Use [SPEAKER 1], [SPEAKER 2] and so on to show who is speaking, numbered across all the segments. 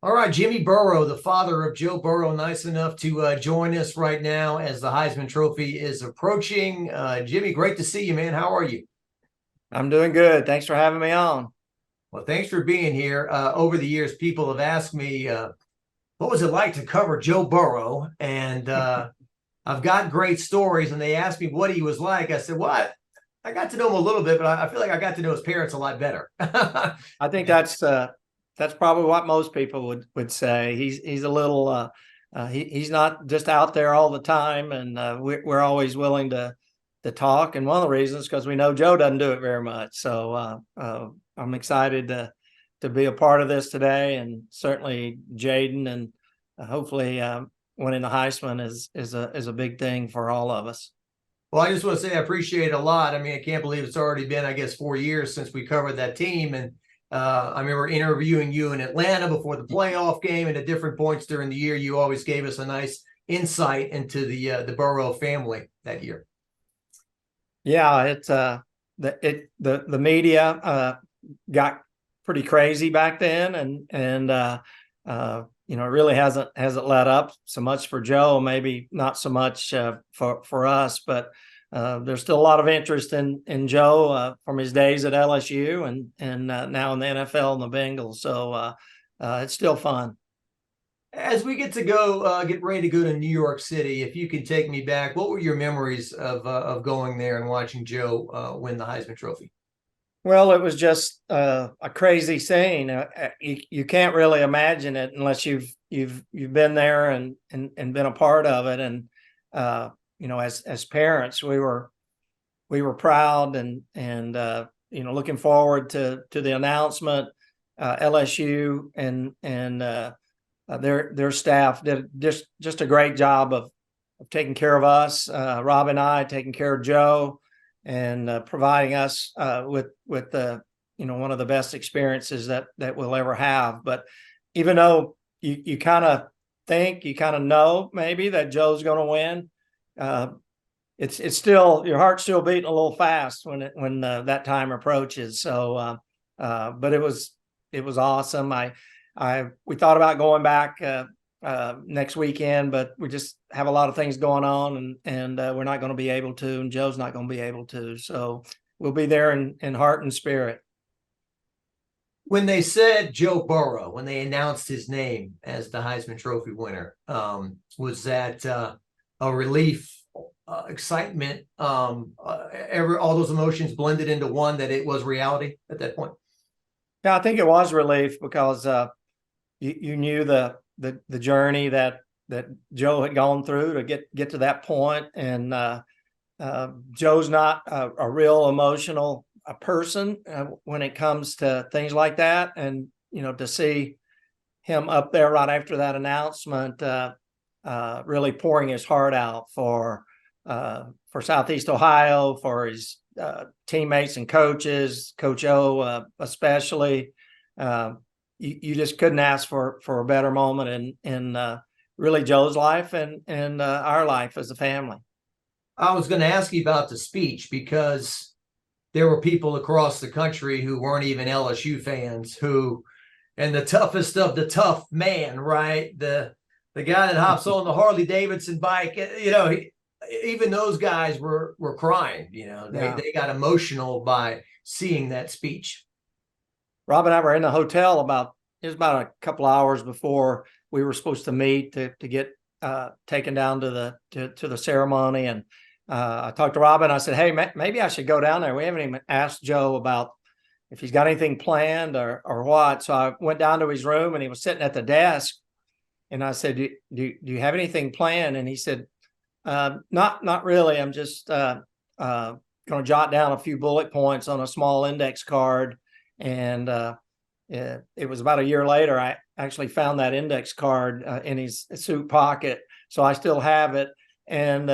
[SPEAKER 1] All right, Jimmy Burrow, the father of Joe Burrow, nice enough to join us right now as the Heisman Trophy is approaching. Jimmy, great to see you, man. How are you?
[SPEAKER 2] I'm doing good. Thanks for having me on.
[SPEAKER 1] Well, thanks for being here. Over the years, people have asked me, what was it like to cover Joe Burrow? And I've got great stories, and they asked me what he was like. I said, I got to know him a little bit, but I feel like I got to know his parents a lot better.
[SPEAKER 2] I think that's probably what most people would say. He's a little he's not just out there all the time, and we're always willing to talk. And one of the reasons because we know Joe doesn't do it very much. So I'm excited to be a part of this today, and certainly Jaden, and hopefully winning the Heisman is a big thing for all of us.
[SPEAKER 1] Well, I just want to say I appreciate it a lot. I mean, I can't believe it's already been, I guess, 4 years since we covered that team. And I remember interviewing you in Atlanta before the playoff game, and at different points during the year, you always gave us a nice insight into the Burrow family that year.
[SPEAKER 2] Yeah, the media got pretty crazy back then, and it really hasn't let up so much for Joe, maybe not so much for us, but there's still a lot of interest in Joe from his days at LSU and now in the NFL and the Bengals. So it's still fun.
[SPEAKER 1] As we get to go, get ready to go to New York City, if you could take me back, what were your memories of going there and watching Joe win the Heisman Trophy?
[SPEAKER 2] Well, it was just a crazy scene. You can't really imagine it unless you've been there and been a part of it. And as parents, we were proud and looking forward to the announcement. LSU and their staff did just a great job of taking care of us, Rob and I, taking care of Joe, and providing us with the one of the best experiences that we'll ever have. But even though you kind of think, you kind of know maybe that Joe's going to win, it's still, your heart's still beating a little fast when that time approaches. So but it was awesome. We thought about going back next weekend, but we just have a lot of things going on, and we're not going to be able to, and Joe's not going to be able to. So we'll be there in heart and spirit.
[SPEAKER 1] When they said Joe Burrow, when they announced his name as the Heisman Trophy winner, was that a relief, excitement, all those emotions blended into one, that it was reality at that point?
[SPEAKER 2] Yeah, I think it was relief because you knew the journey that Joe had gone through to get to that point, and Joe's not a real emotional person when it comes to things like that, and to see him up there right after that announcement, really pouring his heart out for Southeast Ohio, for his teammates and coaches, Coach O especially. You just couldn't ask for a better moment in really Joe's life and our life as a family.
[SPEAKER 1] I was going to ask you about the speech, because there were people across the country who weren't even LSU fans and the toughest of the tough man, right? The guy that hops on the Harley Davidson bike, even those guys were crying. They got emotional by seeing that speech.
[SPEAKER 2] Rob and I were in the hotel it was about a couple hours before we were supposed to meet to get taken down to the ceremony. And I talked to Rob and I said, hey, maybe I should go down there. We haven't even asked Joe about if he's got anything planned or what. So I went down to his room, and he was sitting at the desk, and I said, do you have anything planned? And he said, not really. I'm just going to jot down a few bullet points on a small index card. And it was about a year later, I actually found that index card in his suit pocket. So I still have it. And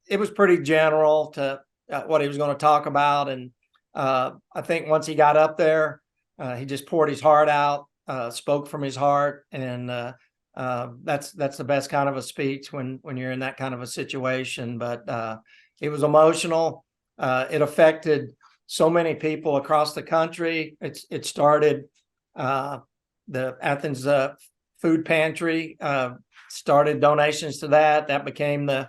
[SPEAKER 2] it was pretty general to what he was going to talk about. And I think once he got up there, he just poured his heart out, spoke from his heart. And that's the best kind of a speech when you're in that kind of a situation. But it was emotional. It affected so many people across the country. It started the Athens food pantry, started donations to that. That became the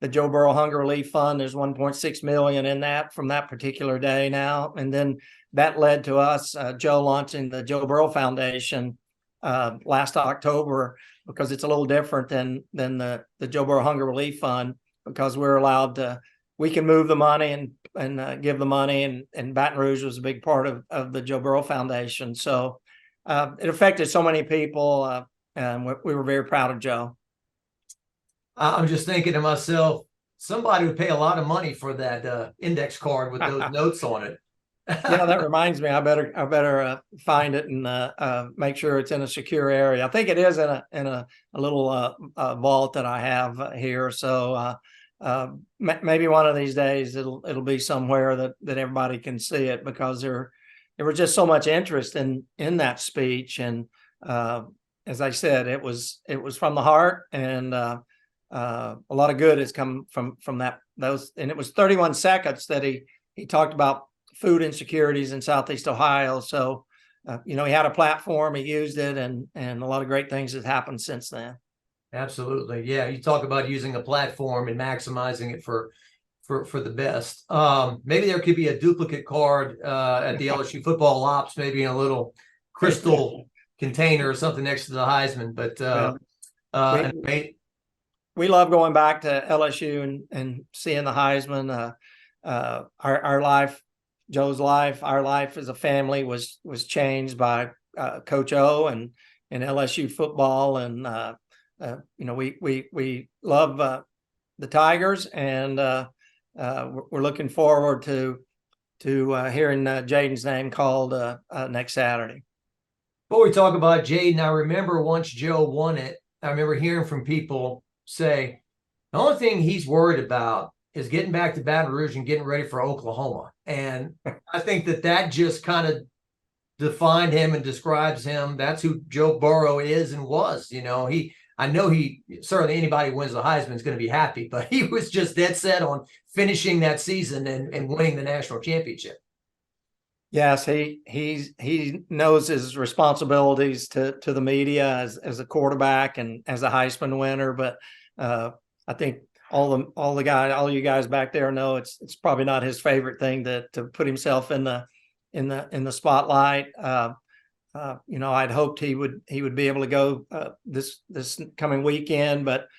[SPEAKER 2] Joe Burrow Hunger Relief Fund. There's 1.6 million in that from that particular day now. And then that led to us, Joe, launching the Joe Burrow Foundation last October, because it's a little different than the Joe Burrow Hunger Relief Fund, because we're allowed to, we can move the money and give the money, and Baton Rouge was a big part of the Joe Burrow Foundation. So it affected so many people, and we were very proud of Joe.
[SPEAKER 1] I'm just thinking to myself, somebody would pay a lot of money for that index card with those notes on it.
[SPEAKER 2] Yeah, that reminds me. I better find it and make sure it's in a secure area. I think it is in a little vault that I have here. So maybe one of these days it'll be somewhere that everybody can see it, because there was just so much interest in that speech. And as I said, it was from the heart, and a lot of good has come from those. And it was 31 seconds that he talked about food insecurities in Southeast Ohio. So, he had a platform, he used it, and a lot of great things have happened since then.
[SPEAKER 1] Absolutely. Yeah. You talk about using a platform and maximizing it for the best. Maybe there could be a duplicate card at the LSU football ops, maybe in a little crystal container or something next to the Heisman. But
[SPEAKER 2] we love going back to LSU and seeing the Heisman. Our life, Joe's life, our life as a family was changed by Coach O and LSU football. And we love the Tigers, and we're looking forward to hearing Jaden's name called next Saturday.
[SPEAKER 1] Before we talk about Jaden, I remember once Joe won it, I remember hearing from people say the only thing he's worried about is getting back to Baton Rouge and getting ready for Oklahoma. And I think that just kind of defined him and describes him. That's who Joe Burrow is and was. I know he certainly, anybody who wins the Heisman is going to be happy, but he was just dead set on finishing that season and winning the national championship.
[SPEAKER 2] Yes, he knows his responsibilities to the media as a quarterback and as a Heisman winner. But I think all you guys back there know it's probably not his favorite thing to put himself in the spotlight. I'd hoped he would be able to go this coming weekend, but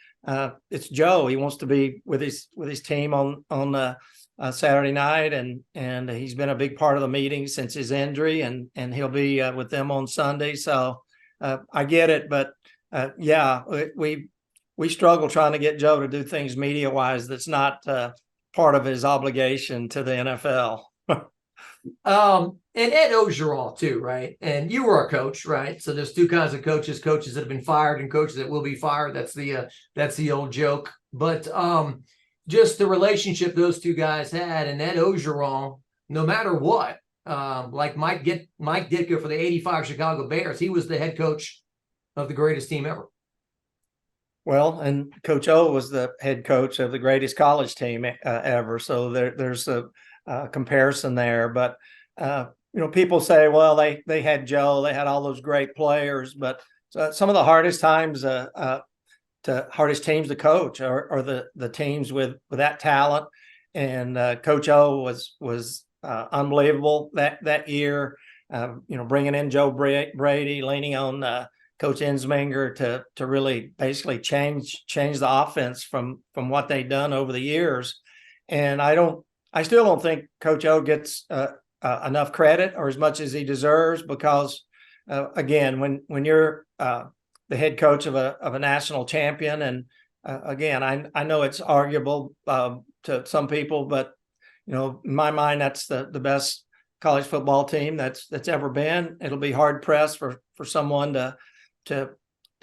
[SPEAKER 2] it's Joe. He wants to be with his team on Saturday night, and he's been a big part of the meeting since his injury, and he'll be with them on Sunday. So I get it, but we struggle trying to get Joe to do things media wise that's not part of his obligation to the NFL.
[SPEAKER 1] And Ed Ogeron too, right? And you were a coach, right? So there's two kinds of coaches that have been fired and coaches that will be fired. That's the old joke. But just the relationship those two guys had, and Ed Ogeron, no matter what, like Mike Ditka for the '85 Chicago Bears, he was the head coach of the greatest team ever.
[SPEAKER 2] Well, and Coach O was the head coach of the greatest college team ever. So there's a comparison there. But people say, well, they had Joe, they had all those great players, but some of the hardest teams to coach are the teams with that talent. And Coach O was unbelievable that year. Bringing in Joe Brady, leaning on Coach Ensminger to really basically change the offense from what they'd done over the years. And I still don't think Coach O gets enough credit or as much as he deserves, because again, when you're the head coach of a national champion, and again, I know it's arguable to some people, but in my mind, that's the best college football team that's ever been. It'll be hard pressed for someone to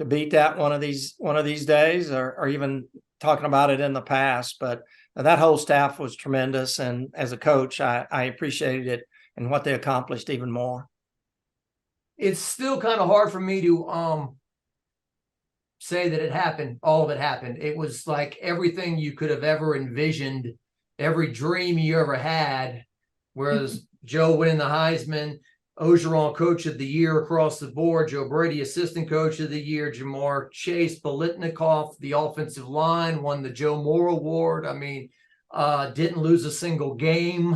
[SPEAKER 2] beat that one of these days, or even talking about it in the past. But that whole staff was tremendous, and as a coach, I appreciated it and what they accomplished even more.
[SPEAKER 1] It's still kind of hard for me to say that it happened. All of it happened. It was like everything you could have ever envisioned, every dream you ever had. Whereas Joe winning the Heisman, Ogeron Coach of the Year across the board, Joe Brady Assistant Coach of the Year, Jamar Chase, Bolitnikoff, the offensive line, won the Joe Moore Award. I mean, didn't lose a single game.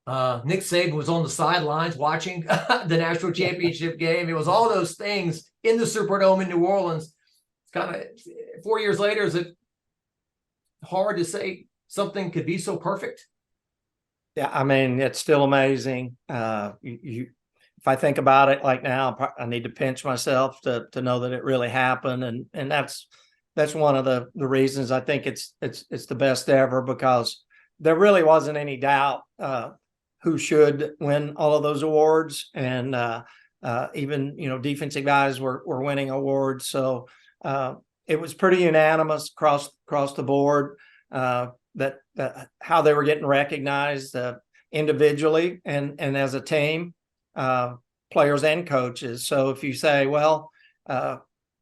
[SPEAKER 1] Nick Saban was on the sidelines watching the national championship game. It was all those things in the Superdome in New Orleans. It's kind of 4 years later, is it hard to say something could be so perfect?
[SPEAKER 2] Yeah, I mean, it's still amazing. If I think about it like now, I need to pinch myself to know that it really happened, and that's one of the reasons I think it's the best ever, because there really wasn't any doubt who should win all of those awards, and even defensive guys were winning awards, so it was pretty unanimous across the board that how they were getting recognized individually and as a team. Players and coaches. So if you say, well,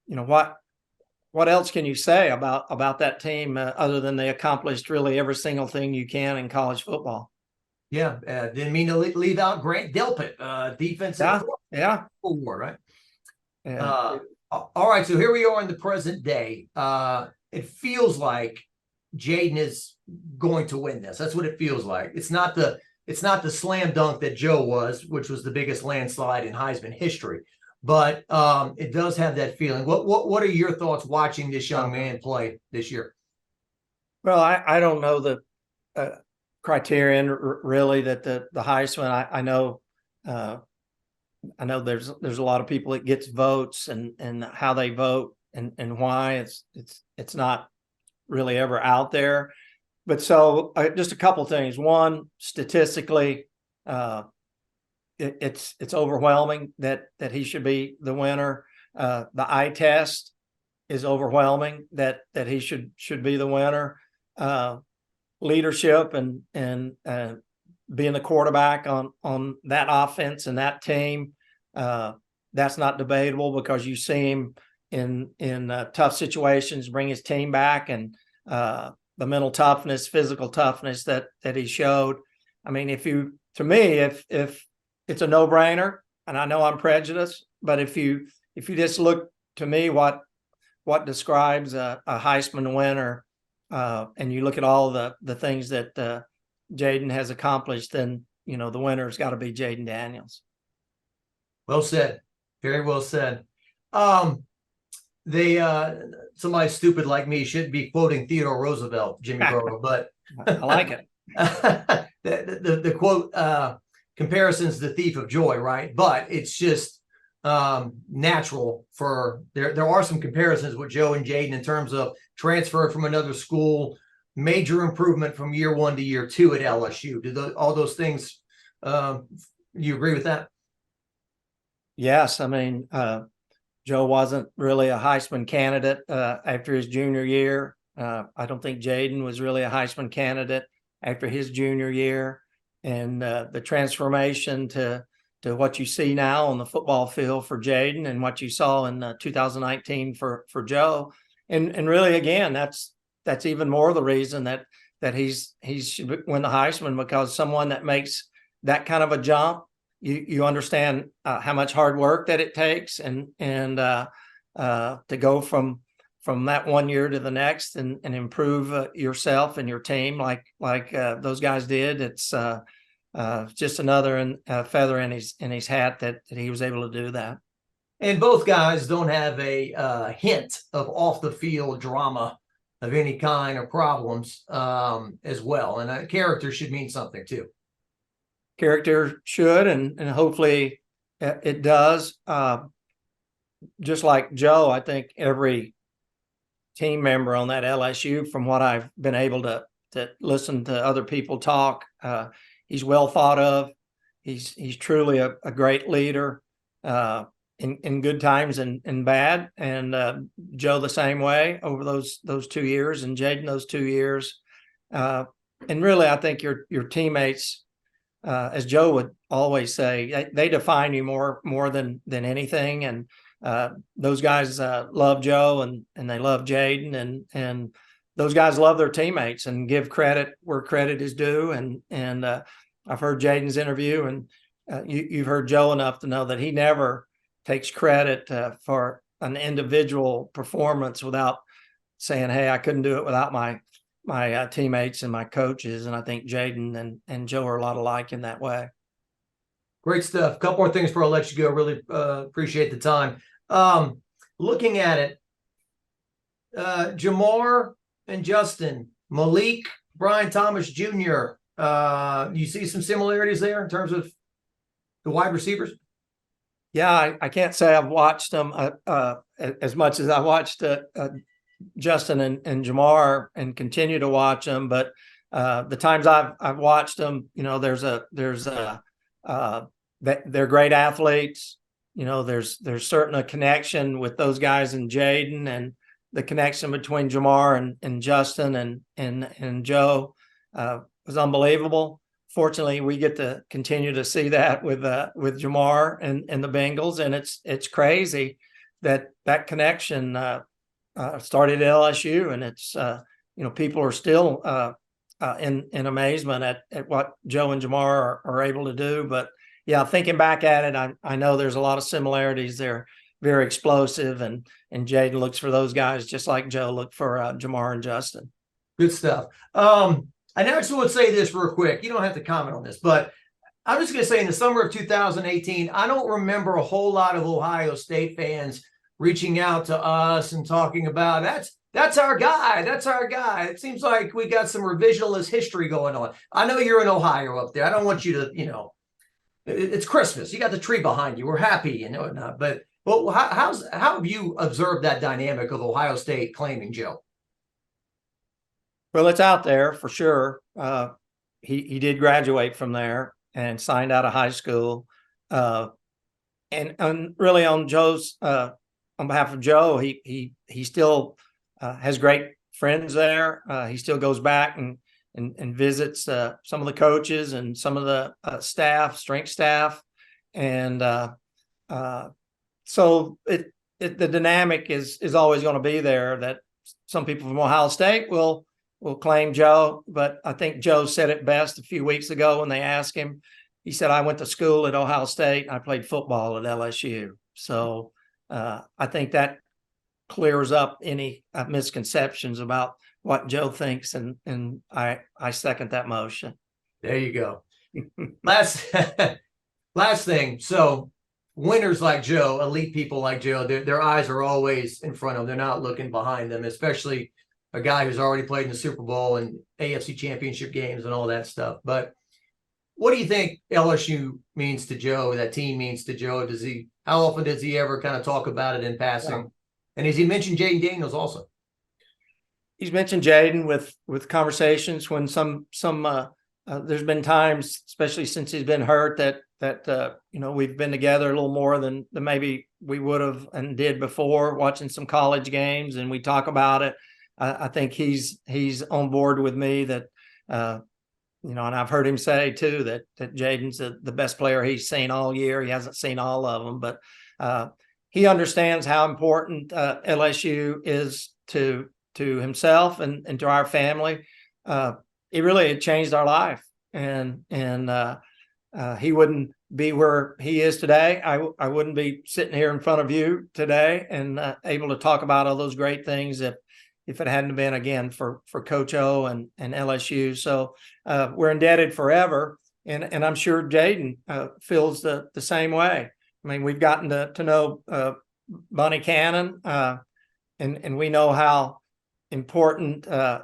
[SPEAKER 2] what else can you say about that team other than they accomplished really every single thing you can in college football?
[SPEAKER 1] Yeah, didn't mean to leave out Grant Delpit, defensive award, right?
[SPEAKER 2] Yeah.
[SPEAKER 1] All right, so here we are in the present day. It feels like Jaden is going to win this. That's what it feels like. It's not the slam dunk that Joe was, which was the biggest landslide in Heisman history, but it does have that feeling. What are your thoughts watching this young man play this year?
[SPEAKER 2] Well, I don't know the criterion really that the Heisman. I know there's a lot of people that gets votes and how they vote and why it's not really ever out there. But so just a couple things. One, statistically, it's overwhelming that he should be the winner. The eye test is overwhelming that he should be the winner. Leadership and being the quarterback on that offense and that team, that's not debatable, because you see him in tough situations bring his team back, and the mental toughness, physical toughness that he showed. I mean, if it's a no-brainer, and I know I'm prejudiced, but if you just look to me what describes a Heisman winner, and you look at all the things that Jaden has accomplished, then the winner's got to be Jaden Daniels.
[SPEAKER 1] Well said. Very well said. Somebody stupid like me should be quoting Theodore Roosevelt, Jimmy Burrow, but
[SPEAKER 2] I like it.
[SPEAKER 1] the quote, comparison's the thief of joy, right? But it's just natural for there are some comparisons with Joe and Jaden in terms of transfer from another school, major improvement from year one to year two at LSU. All those things, you agree with that?
[SPEAKER 2] Yes. I mean, Joe wasn't really a Heisman candidate after his junior year. I don't think Jaden was really a Heisman candidate after his junior year. And the transformation to what you see now on the football field for Jaden and what you saw in 2019 for Joe. And really, again, that's even more the reason that he should win the Heisman, because someone that makes that kind of a jump, you understand how much hard work that it takes, and to go from that 1 year to the next and improve yourself and your team like those guys did. It's just another feather in his hat that he was able to do that.
[SPEAKER 1] And both guys don't have a hint of off the field drama of any kind or problems as well. And a character should mean something too.
[SPEAKER 2] Character should, and hopefully it does. Just like Joe, I think every team member on that LSU, from what I've been able to listen to other people talk, he's well thought of. He's truly a great leader in good times and bad. And Joe the same way over those 2 years, and Jaden those 2 years. And really, I think your teammates, as Joe would always say, they define you more than anything. And those guys love Joe and they love Jaden, and those guys love their teammates and give credit where credit is due. And I've heard Jaden's interview, and you've heard Joe enough to know that he never takes credit for an individual performance without saying, "Hey, I couldn't do it without my teammates and my coaches." And I think Jaden and Joe are a lot alike in that way.
[SPEAKER 1] Great stuff. A couple more things before I let you go. Really appreciate the time. Looking at it, Jamar and Justin, Malik, Brian Thomas Jr. You see some similarities there in terms of the wide receivers?
[SPEAKER 2] Yeah, I can't say I've watched them as much as I watched Justin and Jamar, and continue to watch them. But the times I've watched them, they're great athletes. There's certainly a connection with those guys and Jaden, and the connection between Jamar and Justin and Joe was unbelievable. Fortunately, we get to continue to see that with Jamar and the Bengals, and it's crazy that connection started at LSU, and it's people are still in amazement at what Joe and Jamar are able to do. But yeah, thinking back at it, I know there's a lot of similarities. They're very explosive, and Jaden looks for those guys just like Joe looked for Jamar and Justin.
[SPEAKER 1] Good stuff. I now just want to say this real quick. You don't have to comment on this, but I'm just going to say in the summer of 2018, I don't remember a whole lot of Ohio State fans reaching out to us and talking about that's our guy. That's our guy. It seems like we got some revisionist history going on. I know you're in Ohio up there. I don't want you to, it's Christmas. You got the tree behind you. We're happy and whatnot. But how have you observed that dynamic of Ohio State claiming Joe?
[SPEAKER 2] Well, it's out there for sure. He did graduate from there and signed out of high school. And really on Joe's, on behalf of Joe, he still has great friends there. He still goes back and visits some of the coaches and some of the strength staff. And so the dynamic is always going to be there, that some people from Ohio State will claim Joe, but I think Joe said it best a few weeks ago when they asked him. He said, "I went to school at Ohio State. I played football at LSU." So I think that clears up any misconceptions about what Joe thinks, and I second that motion.
[SPEAKER 1] There you go. Last thing. So winners like Joe, elite people like Joe, their eyes are always in front of them. They're not looking behind them, especially a guy who's already played in the Super Bowl and AFC championship games and all that stuff. But what do you think LSU means to Joe, that team means to Joe? How often does he ever kind of talk about it in passing? Yeah. And has he mentioned Jaden Daniels also?
[SPEAKER 2] He's mentioned Jaden with conversations when some there's been times, especially since he's been hurt, that we've been together a little more than maybe we would have and did before, watching some college games, and we talk about it. I think he's on board with me that, and I've heard him say too that Jaden's the best player he's seen all year. He hasn't seen all of them, but he understands how important LSU is to himself and to our family. It really changed our life, and he wouldn't be where he is today. I wouldn't be sitting here in front of you today and able to talk about all those great things if it hadn't been, again, for Coach O and LSU. So we're indebted forever. And I'm sure Jaden feels the same way. I mean, we've gotten to know Bunny Cannon, and we know how important Mr.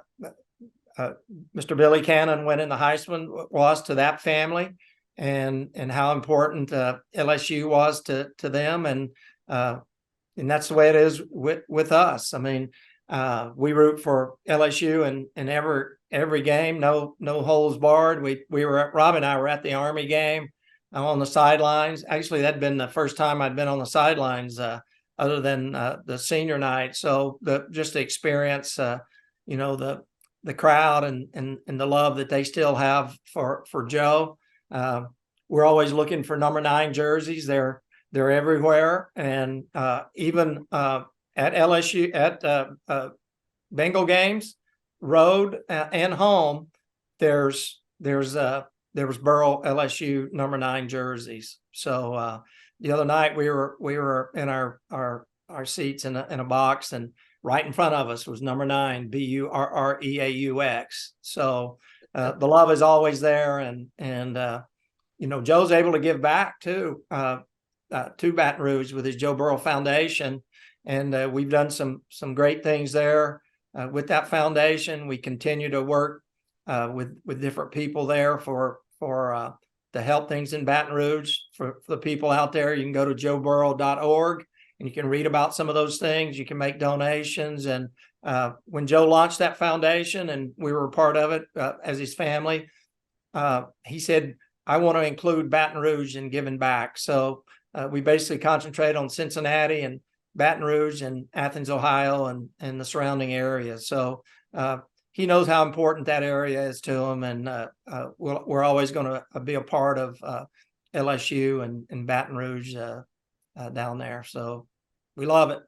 [SPEAKER 2] Billy Cannon winning the Heisman was to that family, and how important LSU was to them. And that's the way it is with us. I mean, we root for LSU in every game, no holds barred. Rob and I were at the Army game. I'm on the sidelines. Actually, that'd been the first time I'd been on the sidelines other than the senior night. So just the experience, the crowd and the love that they still have for Joe. We're always looking for number 9 jerseys. They're everywhere, and even at LSU, at Bengal games, road and home, there's there was Burrow LSU #9 jerseys. So the other night we were in our seats in a box, and right in front of us was #9 BURREAUX. So the love is always there, and Joe's able to give back too to Baton Rouge with his Joe Burrow Foundation, and we've done some great things there with that foundation. We continue to work with different people there for to help things in Baton Rouge for the people out there. You can go to joeburrow.org and you can read about some of those things. You can make donations. And when Joe launched that foundation and we were a part of it as his family, he said, I want to include Baton Rouge in giving back. So we basically concentrate on Cincinnati and Baton Rouge and Athens, Ohio, and the surrounding areas. So he knows how important that area is to him, and we're always going to be a part of LSU and Baton Rouge down there. So we love it.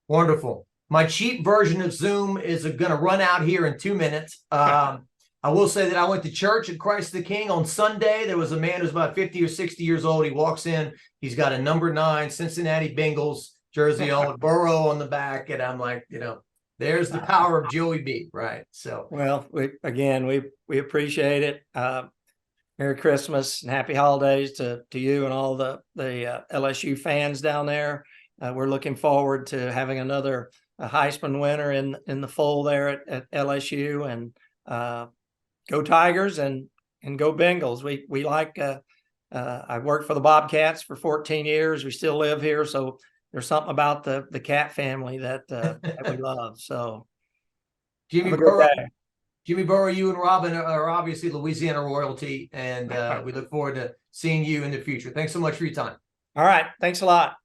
[SPEAKER 1] Wonderful. My cheap version of Zoom is going to run out here in 2 minutes. I will say that I went to church at Christ the King on Sunday. There was a man who's about 50 or 60 years old. He walks in. He's got a #9 Cincinnati Bengals jersey on with Burrow on the back. And I'm like, there's the power of Joey B, right? So,
[SPEAKER 2] well, we appreciate it. Merry Christmas and happy holidays to you and all the LSU fans down there. We're looking forward to having another Heisman winner in the fold there at LSU, and go Tigers and go Bengals. We like. I worked for the Bobcats for 14 years. We still live here, so there's something about the Cat family that we love. So,
[SPEAKER 1] Jimmy Burrow, you and Robin are obviously Louisiana royalty, and we look forward to seeing you in the future. Thanks so much for your time.
[SPEAKER 2] All right, thanks a lot.